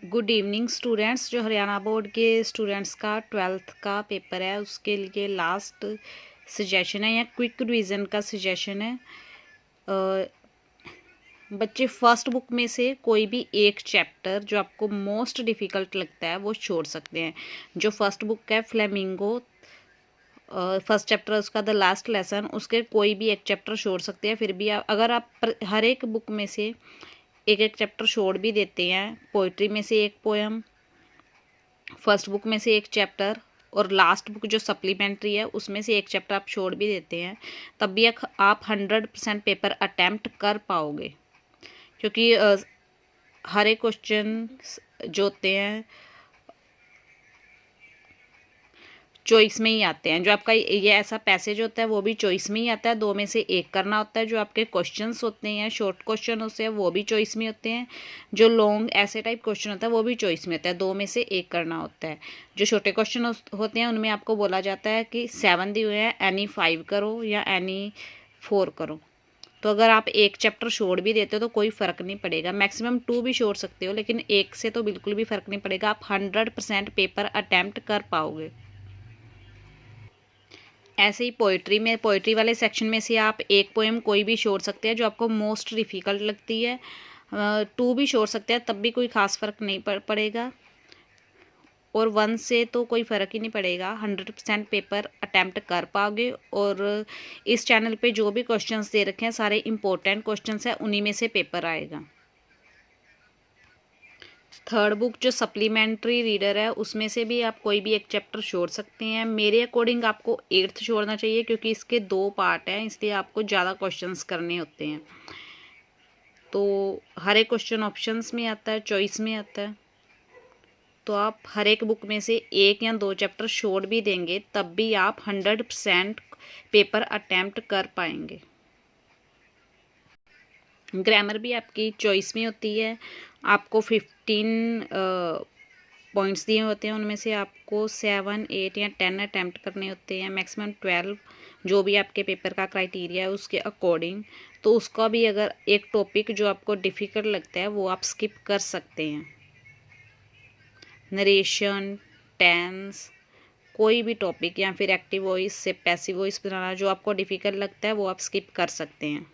Good evening students. जो Haryana board के students का 12th का पेपर है उसके लिए लास्ट सजेशन है या क्विक रिवीजन का सजेशन है। बच्चे फर्स्ट बुक में से कोई भी एक चैप्टर जो आपको मोस्ट डिफ़िकल्ट लगता है वो छोड़ सकते हैं। जो फर्स्ट बुक है फ्लेमिंगो, फर्स्ट चैप्टर उसका द लास्ट लेसन, उसके कोई भी एक चैप्टर छोड़ सकते हैं। फिर भी अगर आप हर एक बुक में से एक एक चैप्टर छोड़ भी देते हैं, पोइट्री में से एक पोएम, फर्स्ट बुक में से एक चैप्टर और लास्ट बुक जो सप्लीमेंट्री है उसमें से एक चैप्टर आप छोड़ भी देते हैं, तब भी आप 100% पेपर अटैम्प्ट कर पाओगे। क्योंकि हर एक क्वेश्चन जो होते हैं चॉइस में ही आते हैं। जो आपका ये ऐसा पैसेज होता है वो भी चॉइस में ही आता है, 2 में से 1 करना होता है। जो आपके क्वेश्चंस होते हैं, शॉर्ट क्वेश्चन होते हैं, वो भी चॉइस में होते हैं। जो लॉन्ग ऐसे टाइप क्वेश्चन होता है वो भी चॉइस में होता है, 2 में से 1 करना होता है। जो छोटे क्वेश्चन होते हैं उनमें आपको बोला जाता है कि 7 दिए हुए हैं, एनी 5 करो या एनी 4 करो। तो अगर आप एक चैप्टर छोड़ भी देते हो तो कोई फ़र्क नहीं पड़ेगा, मैक्सिमम 2 भी छोड़ सकते हो, लेकिन 1 से तो बिल्कुल भी फ़र्क नहीं पड़ेगा। आप 100% पेपर अटैम्प्ट कर पाओगे। ऐसे ही पोइट्री वाले सेक्शन में से आप एक पोएम कोई भी छोड़ सकते हैं जो आपको मोस्ट डिफ़िकल्ट लगती है। 2 भी छोड़ सकते हैं, तब भी कोई ख़ास फ़र्क नहीं पड़ेगा। और 1 से तो कोई फ़र्क ही नहीं पड़ेगा, 100% पेपर अटैम्प्ट कर पाओगे। और इस चैनल पे जो भी क्वेश्चंस दे रखे हैं सारे इम्पोर्टेंट क्वेश्चंस हैं, उन्हीं में से पेपर आएगा। थर्ड बुक जो सप्लीमेंट्री रीडर है उसमें से भी आप कोई भी एक चैप्टर छोड़ सकते हैं। मेरे अकॉर्डिंग आपको 8th छोड़ना चाहिए, क्योंकि इसके 2 पार्ट हैं, इसलिए आपको ज़्यादा क्वेश्चंस करने होते हैं। तो हर एक क्वेश्चन ऑप्शंस में आता है, चॉइस में आता है। तो आप हर एक बुक में से 1 या 2 चैप्टर छोड़ भी देंगे, तब भी आप 100% पेपर अटैम्प्ट कर पाएंगे। ग्रामर भी आपकी चॉइस में होती है। आपको 15 पॉइंट्स दिए होते हैं, उनमें से आपको 7, 8 या 10 अटैम्प्ट करने होते हैं, मैक्सिमम 12 जो भी आपके पेपर का क्राइटेरिया है उसके अकॉर्डिंग। तो उसका भी अगर एक टॉपिक जो आपको डिफ़िकल्ट लगता है वो आप स्किप कर सकते हैं। नरेशन, टेंस, कोई भी टॉपिक या फिर एक्टिव वॉइस से पैसिव वॉइस बनाना जो आपको डिफ़िकल्ट लगता है वो आप स्किप कर सकते हैं।